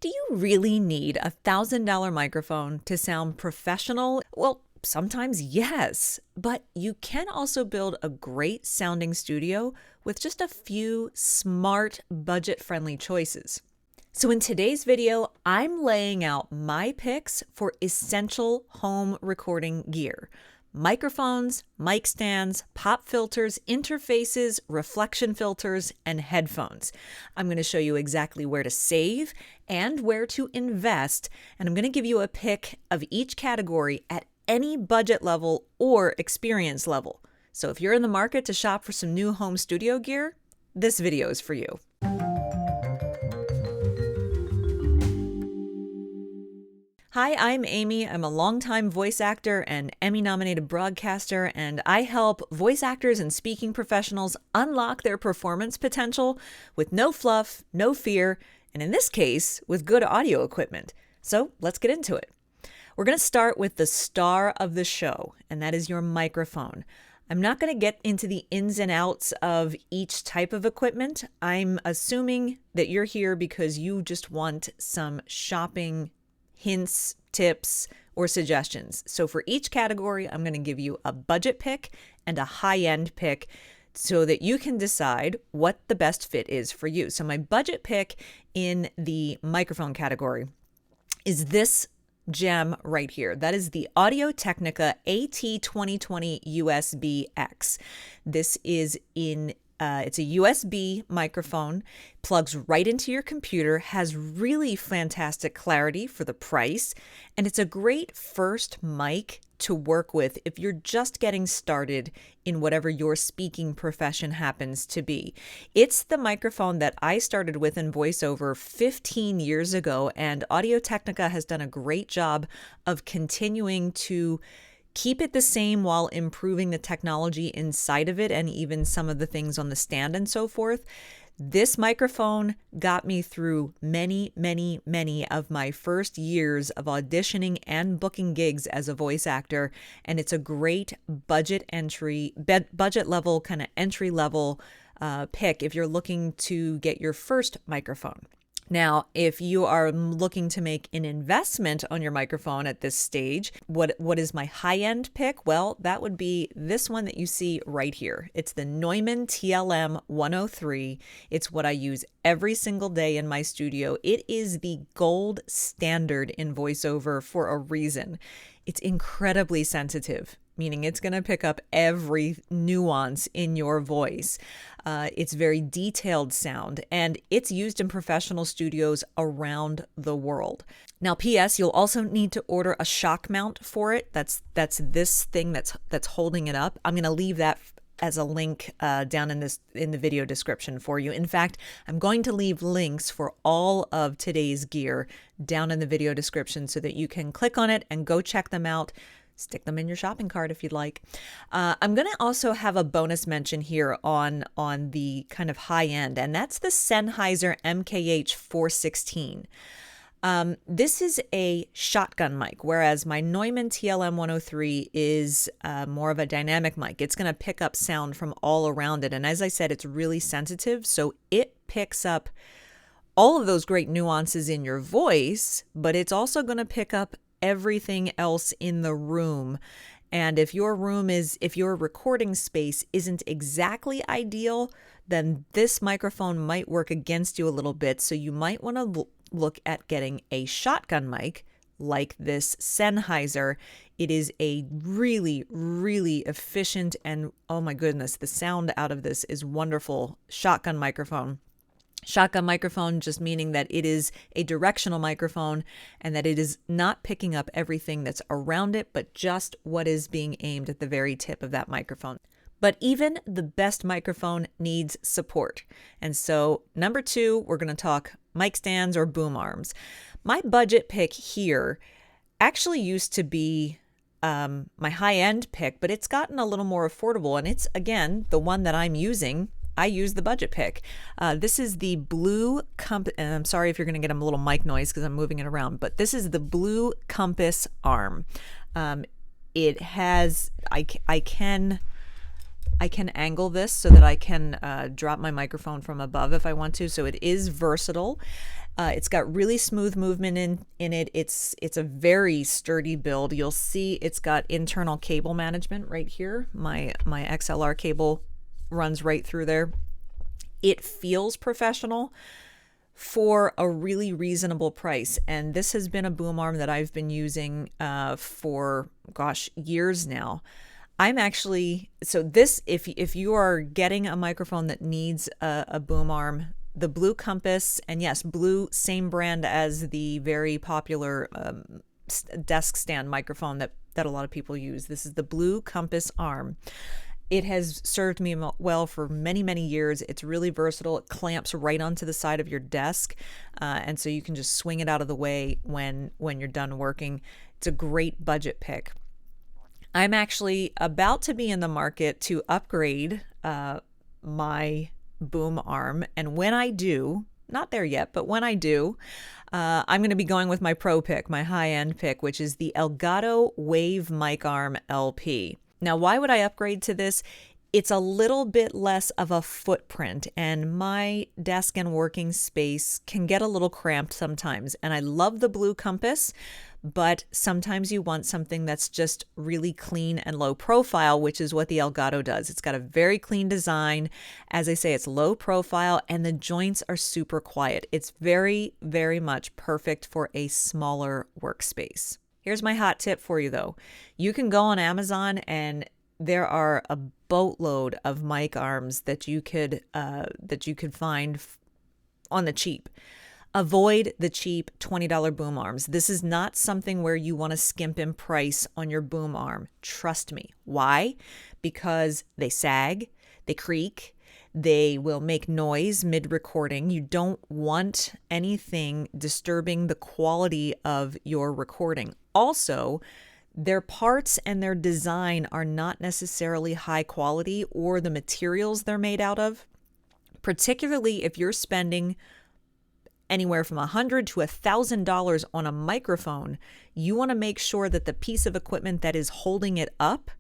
Do you really need a $1,000 microphone to sound professional? Well, sometimes yes, but you can also build a great sounding studio with just a few smart, budget-friendly choices. So in today's video, I'm laying out my picks for essential home recording gear. Microphones, mic stands, pop filters, interfaces, reflection filters, and headphones. I'm going to show you exactly where to save and where to invest, and I'm going to give you a pick of each category at any budget level or experience level. So if you're in the market to shop for some new home studio gear, this video is for you. Hi, I'm Amy. I'm a longtime voice actor and Emmy-nominated broadcaster, and I help voice actors and speaking professionals unlock their performance potential with no fluff, no fear, and in this case, with good audio equipment. So let's get into it. We're going to start with the star of the show, and that is your microphone. I'm not going to get into the ins and outs of each type of equipment. I'm assuming that you're here because you just want some shopping hints, tips, or suggestions. So for each category, I'm going to give you a budget pick and a high-end pick so that you can decide what the best fit is for you. So my budget pick in the microphone category is this gem right here. That is the Audio-Technica AT2020 USB-X. This is it's a USB microphone, plugs right into your computer, has really fantastic clarity for the price, and it's a great first mic to work with if you're just getting started in whatever your speaking profession happens to be. It's the microphone that I started with in voiceover 15 years ago, and Audio-Technica has done a great job of continuing to keep it the same while improving the technology inside of it and even some of the things on the stand and so forth. This microphone got me through many of my first years of auditioning and booking gigs as a voice actor, and it's a great budget level, kind of entry level pick if you're looking to get your first microphone. Now, if you are looking to make an investment on your microphone at this stage, what is my high-end pick? Well, that would be this one that you see right here. It's the Neumann TLM 103. It's what I use every single day in my studio. It is the gold standard in voiceover for a reason. It's incredibly sensitive, meaning it's going to pick up every nuance in your voice. It's very detailed sound, and it's used in professional studios around the world. Now, P.S., you'll also need to order a shock mount for it. That's this thing that's holding it up. I'm going to leave that as a link down in the video description for you. In fact, I'm going to leave links for all of today's gear down in the video description so that you can click on it and go check them out. Stick them in your shopping cart if you'd like. I'm going to also have a bonus mention here on the kind of high end, and that's the Sennheiser MKH 416. This is a shotgun mic, whereas my Neumann TLM 103 is more of a dynamic mic. It's going to pick up sound from all around it. And as I said, it's really sensitive, so it picks up all of those great nuances in your voice, but it's also going to pick up everything else in the room. And if your recording space isn't exactly ideal, then this microphone might work against you a little bit. So you might want to look at getting a shotgun mic like this Sennheiser. It is a really efficient, and oh my goodness, the sound out of this is wonderful shotgun microphone. Shotgun microphone just meaning that it is a directional microphone and that it is not picking up everything that's around it, but just what is being aimed at the very tip of that microphone. But even the best microphone needs support. And so number 2, we're going to talk mic stands or boom arms. My budget pick here actually used to be my high-end pick, but it's gotten a little more affordable, and it's, again, the one that I'm using. I use the budget pick. This is the Blue Compass, and I'm sorry if you're going to get a little mic noise because I'm moving it around, but this is the Blue Compass arm. It has, I can angle this so that I can drop my microphone from above if I want to, so it is versatile. It's got really smooth movement in it. It's a very sturdy build. You'll see it's got internal cable management right here. My XLR cable runs right through there. It feels professional for a really reasonable price. And this has been a boom arm that I've been using for, years now. I'm actually, so this, if you are getting a microphone that needs a boom arm, the Blue Compass, and yes, Blue, same brand as the very popular desk stand microphone that a lot of people use. This is the Blue Compass arm. It has served me well for many, many years. It's really versatile. It clamps right onto the side of your desk, and so you can just swing it out of the way when you're done working. It's a great budget pick. I'm actually about to be in the market to upgrade my boom arm, and when I do, not there yet, but when I do, I'm going to be going with my pro pick, my high-end pick, which is the Elgato Wave Mic Arm LP. Now, why would I upgrade to this? It's a little bit less of a footprint, and my desk and working space can get a little cramped sometimes. And I love the Blue Compass, but sometimes you want something that's just really clean and low profile, which is what the Elgato does. It's got a very clean design. As I say, it's low profile, and the joints are super quiet. It's very, very much perfect for a smaller workspace. Here's my hot tip for you, though. You can go on Amazon, and there are a boatload of mic arms that you could find on the cheap. Avoid the cheap $20 boom arms. This is not something where you want to skimp in price on your boom arm. Trust me. Why? Because they sag, they creak, they will make noise mid-recording. You don't want anything disturbing the quality of your recording. Also, their parts and their design are not necessarily high quality, or the materials they're made out of. Particularly if you're spending anywhere from $100 to $1,000 on a microphone, you want to make sure that the piece of equipment that is holding it up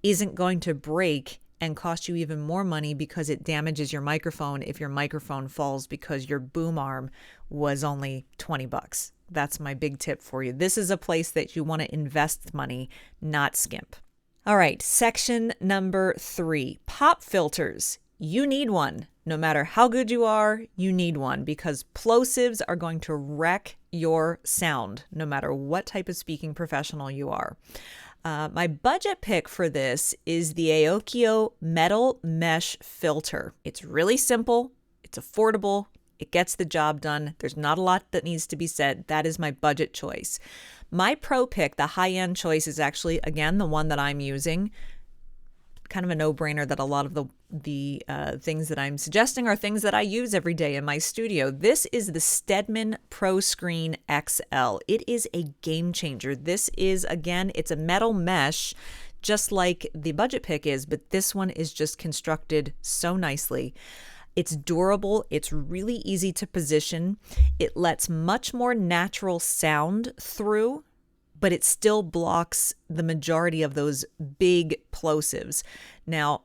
isn't going to break and cost you even more money because it damages your microphone if your microphone falls because your boom arm was only $20. That's my big tip for you. This is a place that you want to invest money, not skimp. All right, section number 3, pop filters. You need one. No matter how good you are, you need one, because plosives are going to wreck your sound, no matter what type of speaking professional you are. My budget pick for this is the Aokio Metal Mesh Filter. It's really simple, it's affordable, it gets the job done. There's not a lot that needs to be said. That is my budget choice. My pro pick, the high-end choice, is actually, again, the one that I'm using. Kind of a no-brainer that a lot of the things that I'm suggesting are things that I use every day in my studio. This is the Stedman Pro Screen XL. It is a game changer. This is, again, it's a metal mesh, just like the budget pick is, but this one is just constructed so nicely. It's durable. It's really easy to position. It lets much more natural sound through, but it still blocks the majority of those big plosives. Now,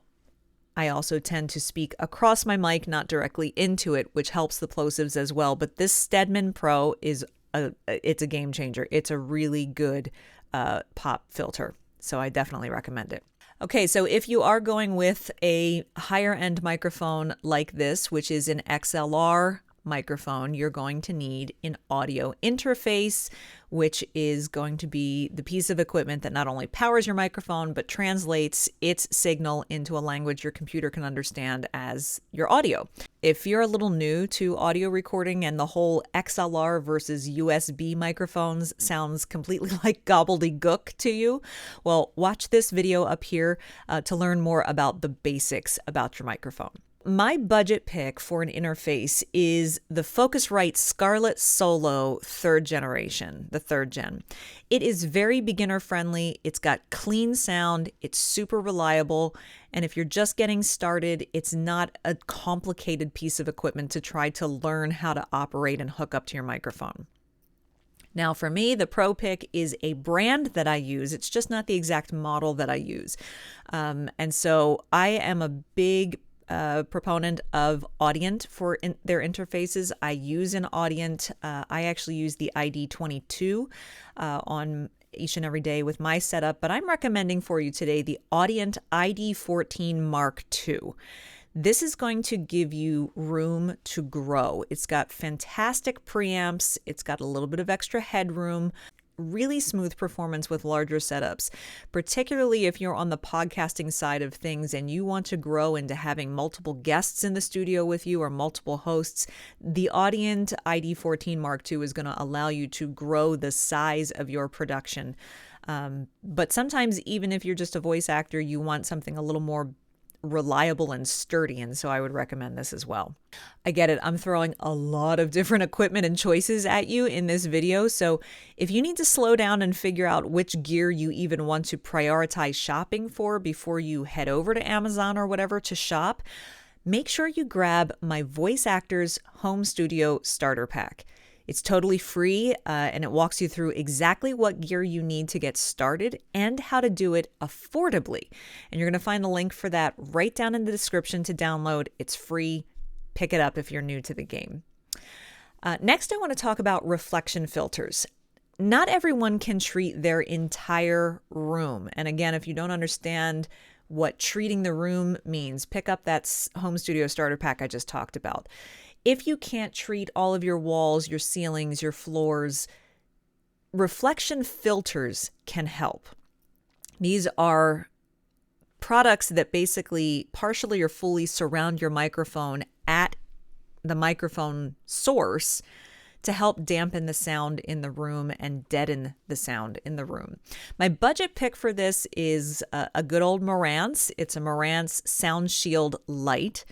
I also tend to speak across my mic, not directly into it, which helps the plosives as well. But this Stedman Pro it's a game changer. It's a really good pop filter. So I definitely recommend it. Okay, so if you are going with a higher end microphone like this, which is an XLR microphone, you're going to need an audio interface, which is going to be the piece of equipment that not only powers your microphone, but translates its signal into a language your computer can understand as your audio. If you're a little new to audio recording and the whole XLR versus USB microphones sounds completely like gobbledygook to you, well, watch this video up here to learn more about the basics about your microphone. My budget pick for an interface is the Focusrite Scarlett Solo 3rd generation, the 3rd gen. It is very beginner friendly. It's got clean sound. It's super reliable. And if you're just getting started, it's not a complicated piece of equipment to try to learn how to operate and hook up to your microphone. Now, for me, the Pro Pick is a brand that I use. It's just not the exact model that I use. And so I am a big proponent of Audient for their interfaces. I use an Audient. I actually use the ID22 on each and every day with my setup, but I'm recommending for you today the Audient ID14 Mark II. This is going to give you room to grow. It's got fantastic preamps. It's got a little bit of extra headroom. Really smooth performance with larger setups, particularly if you're on the podcasting side of things and you want to grow into having multiple guests in the studio with you or multiple hosts. The Audient ID14 Mark II is going to allow you to grow the size of your production. But sometimes even if you're just a voice actor, you want something a little more reliable and sturdy, and so I would recommend this as well. I get it. I'm throwing a lot of different equipment and choices at you in this video, so if you need to slow down and figure out which gear you even want to prioritize shopping for before you head over to Amazon or whatever to shop, make sure you grab my Voice Actors Home Studio Starter Pack. It's totally free, and it walks you through exactly what gear you need to get started and how to do it affordably. And you're going to find the link for that right down in the description to download. It's free. Pick it up if you're new to the game. Next, I want to talk about reflection filters. Not everyone can treat their entire room. And again, if you don't understand what treating the room means, pick up that Home Studio Starter Pack I just talked about. If you can't treat all of your walls, your ceilings, your floors, reflection filters can help. These are products that basically partially or fully surround your microphone at the microphone source to help dampen the sound in the room and deaden the sound in the room. My budget pick for this is a good old Marantz. It's a Marantz Sound Shield Lite.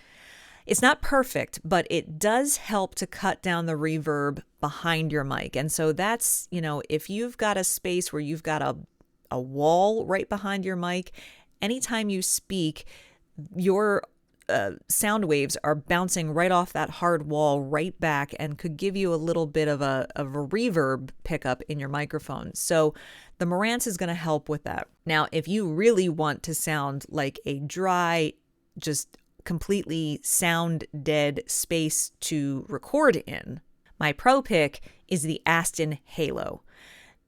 It's not perfect, but it does help to cut down the reverb behind your mic. And so that's, if you've got a space where you've got a wall right behind your mic, anytime you speak, your sound waves are bouncing right off that hard wall right back and could give you a little bit of a reverb pickup in your microphone. So the Marantz is going to help with that. Now, if you really want to sound like a dry, just completely sound dead space to record in, my pro pick is the Aston Halo.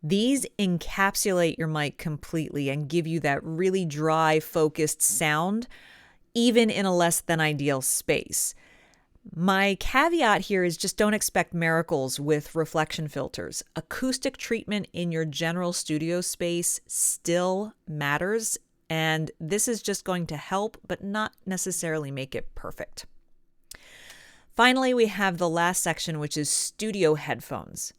These encapsulate your mic completely and give you that really dry, focused sound, even in a less than ideal space. My caveat here is just don't expect miracles with reflection filters. Acoustic treatment in your general studio space still matters, and this is just going to help, but not necessarily make it perfect. Finally, we have the last section, which is studio headphones.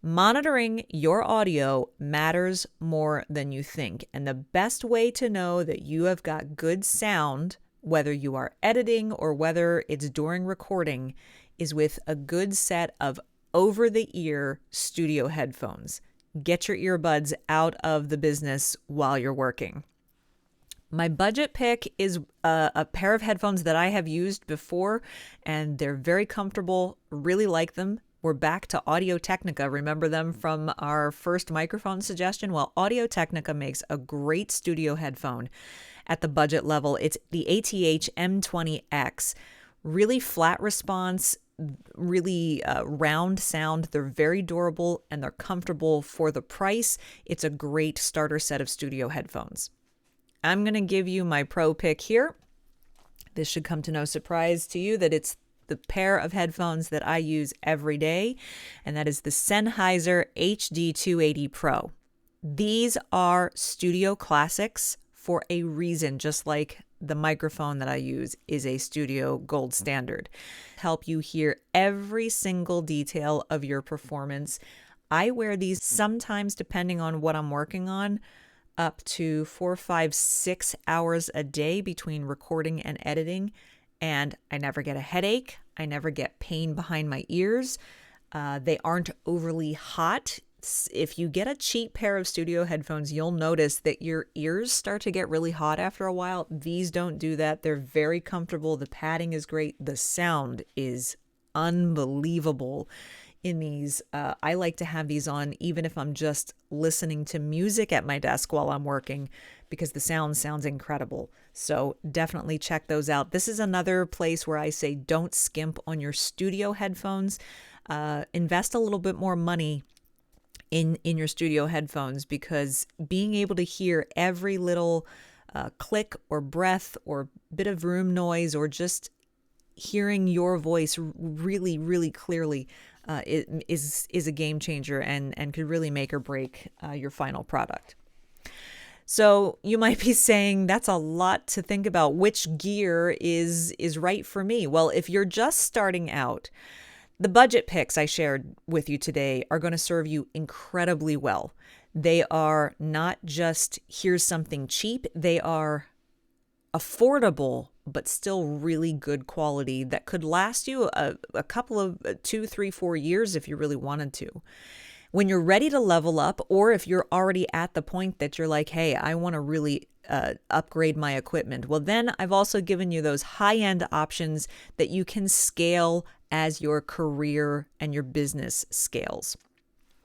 Monitoring your audio matters more than you think, and the best way to know that you have got good sound, whether you are editing or whether it's during recording, is with a good set of over-the-ear studio headphones. Get your earbuds out of the business while you're working. My budget pick is a pair of headphones that I have used before, and they're very comfortable, really like them. We're back to Audio-Technica. Remember them from our first microphone suggestion? Well, Audio-Technica makes a great studio headphone at the budget level. It's the ATH M20X. Really flat response, really round sound. They're very durable and they're comfortable for the price. It's a great starter set of studio headphones. I'm going to give you my pro pick here. This should come to no surprise to you that it's the pair of headphones that I use every day, and that is the Sennheiser HD280 Pro. These are studio classics for a reason, just like the microphone that I use is a studio gold standard. Help you hear every single detail of your performance. I wear these sometimes, depending on what I'm working on, up to 4, 5, 6 hours a day between recording and editing, and I never get a headache. I never get pain behind my ears. They aren't overly hot. If you get a cheap pair of studio headphones, you'll notice that your ears start to get really hot after a while. These don't do that. They're very comfortable. The padding is great. The sound is unbelievable, in these. I like to have these on even if I'm just listening to music at my desk while I'm working, because the sounds incredible. So definitely check those out. This is another place where I say don't skimp on your studio headphones. Invest a little bit more money in your studio headphones, because being able to hear every little click or breath or bit of room noise, or just hearing your voice really, really clearly is a game changer and could really make or break your final product. So you might be saying, that's a lot to think about. Which gear is right for me? Well, if you're just starting out, the budget picks I shared with you today are going to serve you incredibly well. They are not just, here's something cheap. They are affordable, but still really good quality that could last you a couple of 2, 3, 4 years if you really wanted to. When you're ready to level up, or if you're already at the point that you're like, hey, I want to really upgrade my equipment, well, then I've also given you those high-end options that you can scale as your career and your business scales.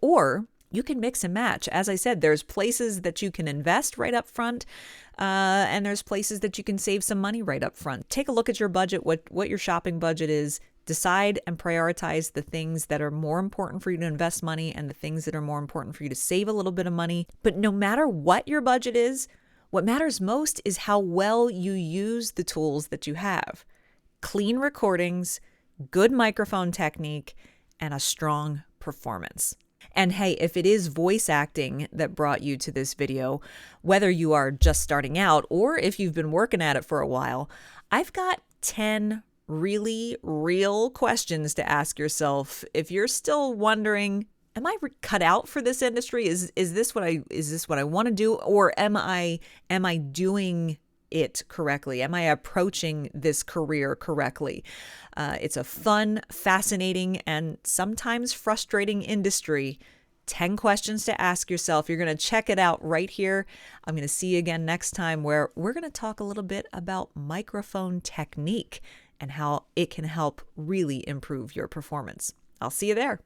Or you can mix and match. As I said, there's places that you can invest right up front, and there's places that you can save some money right up front. Take a look at your budget, what your shopping budget is. Decide and prioritize the things that are more important for you to invest money and the things that are more important for you to save a little bit of money. But no matter what your budget is, what matters most is how well you use the tools that you have. Clean recordings, good microphone technique, and a strong performance. And hey, if it is voice acting that brought you to this video, whether you are just starting out or if you've been working at it for a while, I've got 10 really real questions to ask yourself if you're still wondering, am I cut out for this industry? Is this what I want to do, or am I doing it correctly? Am I approaching this career correctly? It's a fun, fascinating, and sometimes frustrating industry. 10 questions to ask yourself. You're going to check it out right here. I'm going to see you again next time, where we're going to talk a little bit about microphone technique and how it can help really improve your performance. I'll see you there.